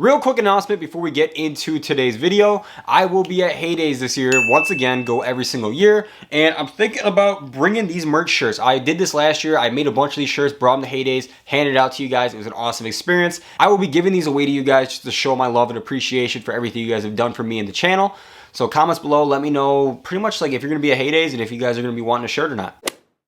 Real quick announcement before we get into today's video. I will be at Heydays this year. Once again, go every single year. And I'm thinking about bringing these merch shirts. I did this last year. I made a bunch of these shirts, brought them to Heydays, handed it out to you guys. It was an awesome experience. I will be giving these away to you guys just to show my love and appreciation for everything you guys have done for me and the channel. So comments below, let me know pretty much like if you're going to be at Heydays and if you guys are going to be wanting a shirt or not.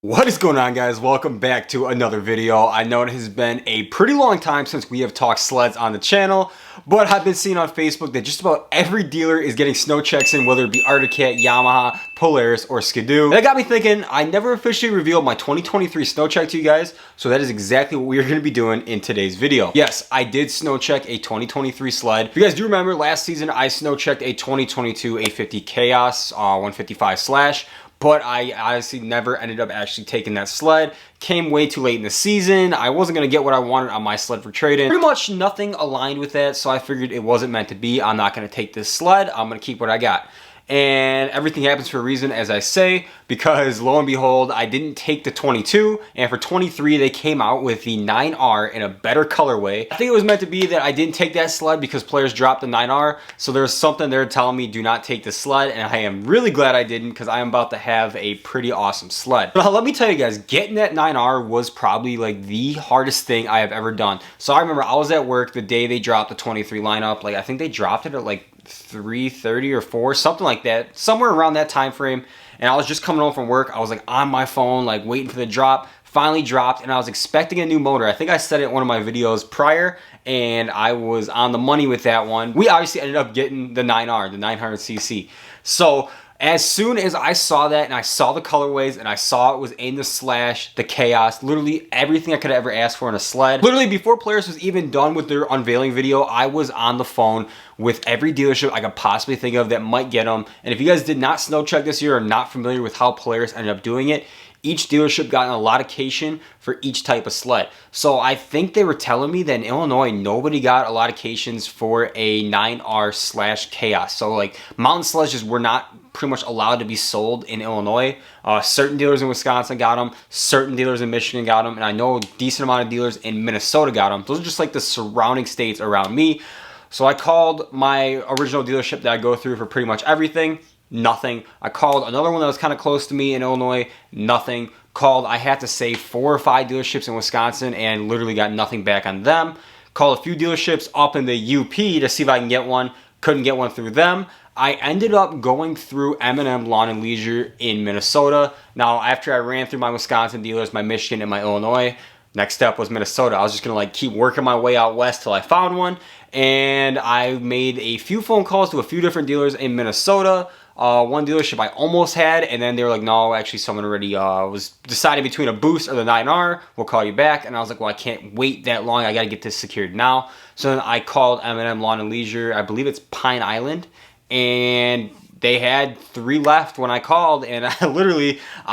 What is going on, guys? Welcome back to another video. I know it has been a pretty long time since we have talked sleds on the channel, but I've been seeing on Facebook that just about every dealer is getting snow checks in, whether it be Arctic Cat, Yamaha, Polaris, or Ski-Doo. That got me thinking, I never officially revealed my 2023 snow check to you guys, so that is exactly what we're going to be doing in today's video. Yes, I did snow check a 2023 sled. If you guys do remember, last season I snow checked a 2022 850 Chaos 155 Slash. But I honestly never ended up actually taking that sled. Came way too late in the season. I wasn't going to get what I wanted on my sled for trade-in. Pretty much nothing aligned with that, so I figured it wasn't meant to be. I'm not going to take this sled. I'm going to keep what I got. And everything happens for a reason, as I say, because lo and behold, I didn't take the 22, and for 23, they came out with the 9R in a better colorway. I think it was meant to be that I didn't take that sled because players dropped the 9R, so there's something there telling me do not take the sled, and I am really glad I didn't because I am about to have a pretty awesome sled. But let me tell you guys, getting that 9R was probably like the hardest thing I have ever done. So I remember I was at work the day they dropped the 23 lineup. Like I think they dropped it at like 3:30 or 4, something like that, somewhere around that time frame. And I was just coming home from work. I was like on my phone, like waiting for the drop. Finally dropped, and I was expecting a new motor. I think I said it in one of my videos prior, and I was on the money with that one. We obviously ended up getting the 9R, the 900cc. So as soon as I saw that and I saw the colorways and I saw it was in the Slash, the Chaos, literally everything I could ever ask for in a sled. Literally before Polaris was even done with their unveiling video, I was on the phone with every dealership I could possibly think of that might get them. And if you guys did not snow check this year or not familiar with how Polaris ended up doing it, each dealership got an allocation for each type of sled. So I think they were telling me that in Illinois, nobody got allocations for a 9R Slash Chaos. So like mountain sleds were not pretty much allowed to be sold in Illinois. Certain dealers in Wisconsin got them, certain dealers in Michigan got them, and I know a decent amount of dealers in Minnesota got them. Those are just like the surrounding states around me. So I called my original dealership that I go through for pretty much everything. Nothing. I called another one that was kind of close to me in Illinois. Nothing. Called, I had to say 4 or 5 dealerships in Wisconsin and literally got nothing back on them. Called a few dealerships up in the UP to see if I can get one. Couldn't get one through them. I ended up going through M&M Lawn and Leisure in Minnesota. Now, after I ran through my Wisconsin dealers, my Michigan, and my Illinois, next step was Minnesota. I was just going to like keep working my way out west till I found one. And I made a few phone calls to a few different dealers in Minnesota. One dealership I almost had, and then they were like, no, actually someone already was deciding between a Boost or the 9R. We'll call you back. And I was like, well, I can't wait that long. I got to get this secured now. So then I called M&M Lawn and Leisure. I believe it's Pine Island. And they had 3 left when I called, and I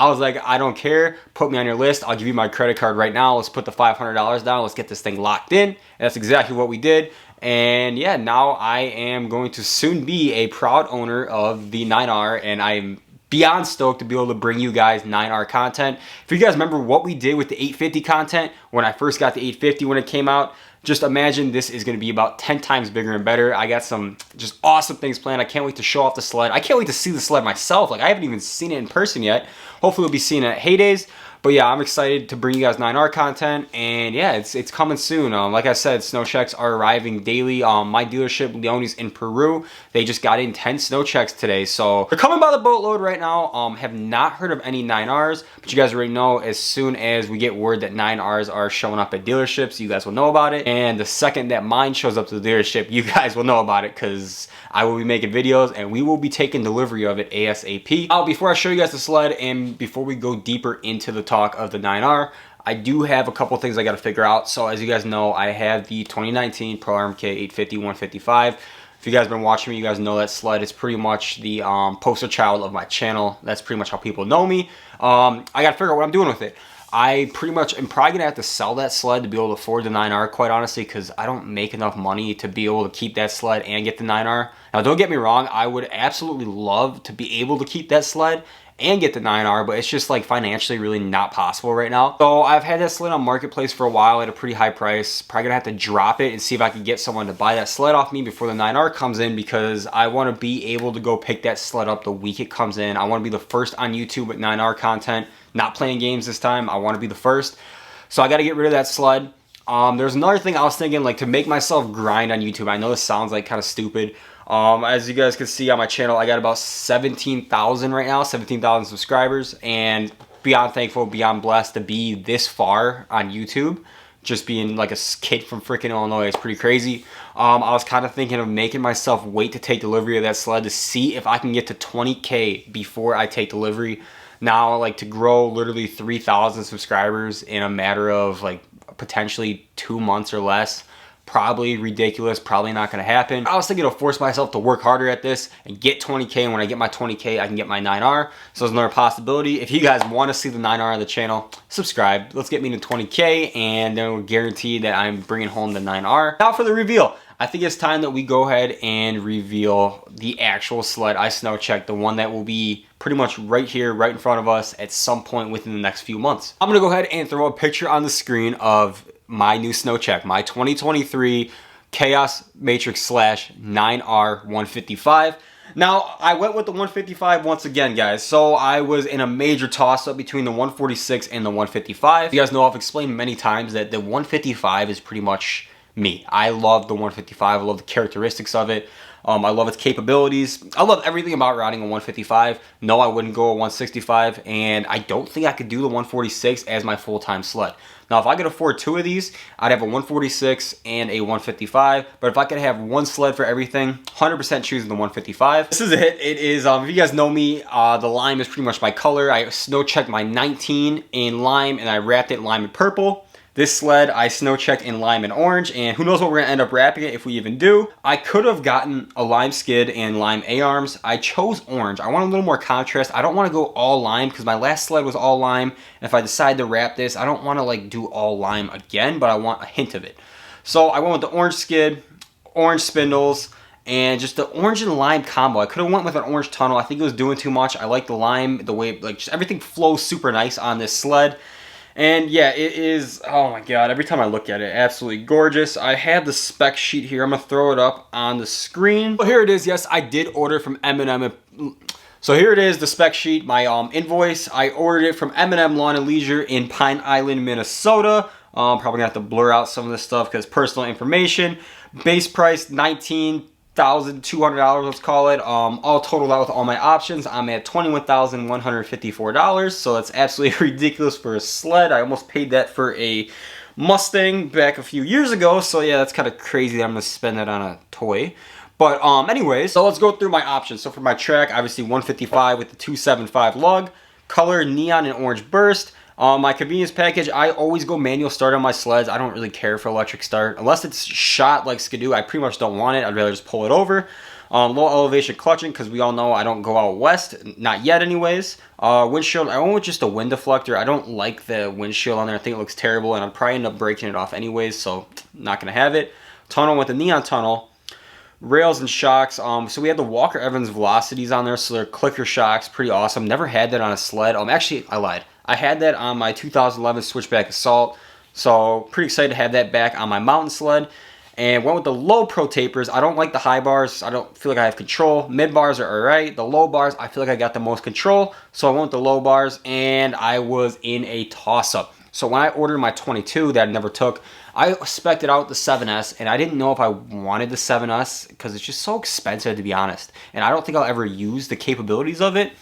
was like, I don't care. Put me on your list. I'll give you my credit card right now. Let's put the $500 down. Let's get this thing locked in. And that's exactly what we did. And yeah, now I am going to soon be a proud owner of the 9R, and I'm beyond stoked to be able to bring you guys 9R content. If you guys remember what we did with the 850 content when I first got the 850 when it came out, just imagine this is going to be about 10 times bigger and better. I got some just awesome things planned. I can't wait to show off the sled. I can't wait to see the sled myself. Like I haven't even seen it in person yet. Hopefully we'll be seeing it at Heydays. But yeah, I'm excited to bring you guys 9R content, and yeah, it's coming soon. Like I said, snow checks are arriving daily. My dealership, Leone's in Peru, they just got in 10 snow checks today, so they're coming by the boatload right now. Have not heard of any 9Rs, but you guys already know as soon as we get word that 9Rs are showing up at dealerships, you guys will know about it. And the second that mine shows up to the dealership, you guys will know about it because I will be making videos and we will be taking delivery of it ASAP. Now, before I show you guys the sled and before we go deeper into the talk of the 9R, I do have a couple things I got to figure out. So as you guys know, I have the 2019 Pro RMK 850 155. If you guys have been watching me, you guys know that sled is pretty much the poster child of my channel. That's pretty much how people know me. I got to figure out what I'm doing with it. I pretty much am probably going to have to sell that sled to be able to afford the 9R, quite honestly, because I don't make enough money to be able to keep that sled and get the 9R. Now, don't get me wrong, I would absolutely love to be able to keep that sled and get the 9R, but it's just like financially really not possible right now. So I've had that sled on Marketplace for a while at a pretty high price. Probably gonna have to drop it and see if I can get someone to buy that sled off me before the 9R comes in, because I want to be able to go pick that sled up the week it comes in. I want to be the first on YouTube with 9R content, not playing games this time. I want to be the first. So I got to get rid of that sled. There's another thing I was thinking, like to make myself grind on YouTube. I know this sounds like kind of stupid. As you guys can see on my channel, I got about 17,000 right now, 17,000 subscribers, and beyond thankful, beyond blessed to be this far on YouTube. Just being like a kid from freaking Illinois, it's pretty crazy. I was kind of thinking of making myself wait to take delivery of that sled to see if I can get to 20K before I take delivery. Now, like to grow literally 3,000 subscribers in a matter of like potentially 2 months or less, probably ridiculous, probably not going to happen. I was thinking to force myself to work harder at this and get 20K, and when I get my 20K, I can get my 9R. So there's another possibility. If you guys want to see the 9R on the channel, subscribe. Let's get me to 20K, and then we'll guarantee that I'm bringing home the 9R. Now for the reveal. I think it's time that we go ahead and reveal the actual sled I snow checked, the one that will be pretty much right here, right in front of us at some point within the next few months. I'm gonna go ahead and throw a picture on the screen of my new snow check, my 2023 Chaos Matrix Slash 9R 155. Now, I went with the 155 once again, guys. So I was in a major toss-up between the 146 and the 155. You guys know I've explained many times that the 155 is pretty much me. I love the 155. I love the characteristics of it. I love its capabilities. I love everything about riding a 155. No, I wouldn't go a 165, and I don't think I could do the 146 as my full-time sled. Now, if I could afford two of these, I'd have a 146 and a 155. But if I could have one sled for everything, 100% choosing the 155. This is it. It is, if you guys know me, the lime is pretty much my color. I snow checked my 19 in lime, and I wrapped it in lime and purple. This sled I snow checked in lime and orange, and who knows what we're gonna end up wrapping it if we even do. I could have gotten a lime skid and lime A-arms. I chose orange. I want a little more contrast. I don't want to go all lime because my last sled was all lime. And if I decide to wrap this, I don't want to like do all lime again, but I want a hint of it. So I went with the orange skid, orange spindles, and just the orange and lime combo. I could have went with an orange tunnel. I think it was doing too much. I like the lime, the way like just everything flows super nice on this sled. And yeah, it is, oh my god, every time I look at it, absolutely gorgeous. I have the spec sheet here. I'm going to throw it up on the screen. Well, here it is. Yes, I did order from M&M. So here it is, the spec sheet, my invoice. I ordered it from M&M Lawn & Leisure in Pine Island, Minnesota. Probably going to have to blur out some of this stuff because personal information. Base price, $19,200, let's call it. All totaled out with all my options, I'm at $21,154. So that's absolutely ridiculous for a sled. I almost paid that for a Mustang back a few years ago. So yeah, that's kind of crazy that I'm gonna spend that on a toy. But anyways, so let's go through my options. So for my track, obviously 155 with the 275 lug, color neon and orange burst. My convenience package, I always go manual start on my sleds. I don't really care for electric start. Unless it's shot like Skidoo, I pretty much don't want it. I'd rather just pull it over. Low elevation clutching, because we all know I don't go out west. Not yet anyways. Windshield, I went with just a wind deflector. I don't like the windshield on there. I think it looks terrible, and I'd probably end up breaking it off anyways, so not going to have it. Tunnel with a neon tunnel. Rails and shocks. So we had the Walker Evans Velocities on there, so they're clicker shocks. Pretty awesome. Never had that on a sled. Actually, I lied. I had that on my 2011 Switchback Assault, so pretty excited to have that back on my mountain sled. And went with the low pro tapers. I don't like the high bars. I don't feel like I have control. Mid bars are alright. The low bars, I feel like I got the most control. So I went with the low bars, and I was in a toss-up. So when I ordered my 22 that I never took, I spec'd it out the 7S, and I didn't know if I wanted the 7S because it's just so expensive, to be honest. And I don't think I'll ever use the capabilities of it.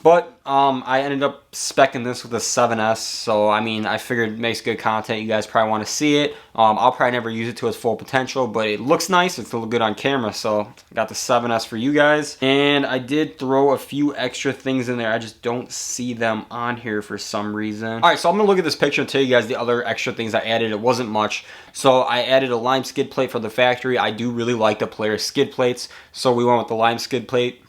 But I ended up speccing this with a 7S, so I mean, I figured it makes good content. You guys probably want to see it. I'll probably never use it to its full potential, but it looks nice. It's a little good on camera, so I got the 7S for you guys. And I did throw a few extra things in there. I just don't see them on here for some reason. All right, so I'm going to look at this picture and tell you guys the other extra things I added. It wasn't much. So I added a lime skid plate for the factory. I do really like the Polaris skid plates, so we went with the lime skid plate.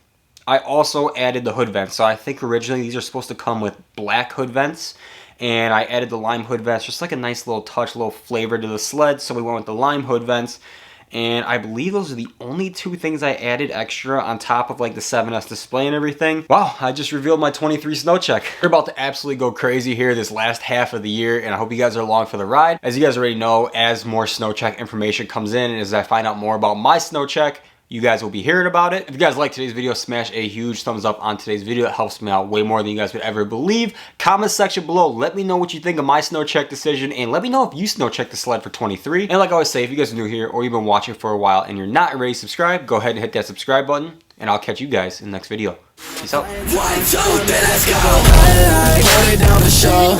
I also added the hood vents. So I think originally these are supposed to come with black hood vents, and I added the lime hood vents, just like a nice little touch, a little flavor to the sled. So we went with the lime hood vents. And I believe those are the only two things I added extra on top of like the 7S display and everything. Wow, I just revealed my 23 snow check. We're about to absolutely go crazy here this last half of the year, and I hope you guys are along for the ride. As you guys already know, as more snow check information comes in and as I find out more about my snow check, you guys will be hearing about it. If you guys like today's video, smash a huge thumbs up on today's video. It helps me out way more than you guys would ever believe. Comment section below, let me know what you think of my snow check decision, and let me know if you snow checked the sled for 23. And like I always say, if you guys are new here or you've been watching for a while and you're not already subscribed, go ahead and hit that subscribe button, and I'll catch you guys in the next video. Peace out. 1, 2, 3, let's go. Down the show.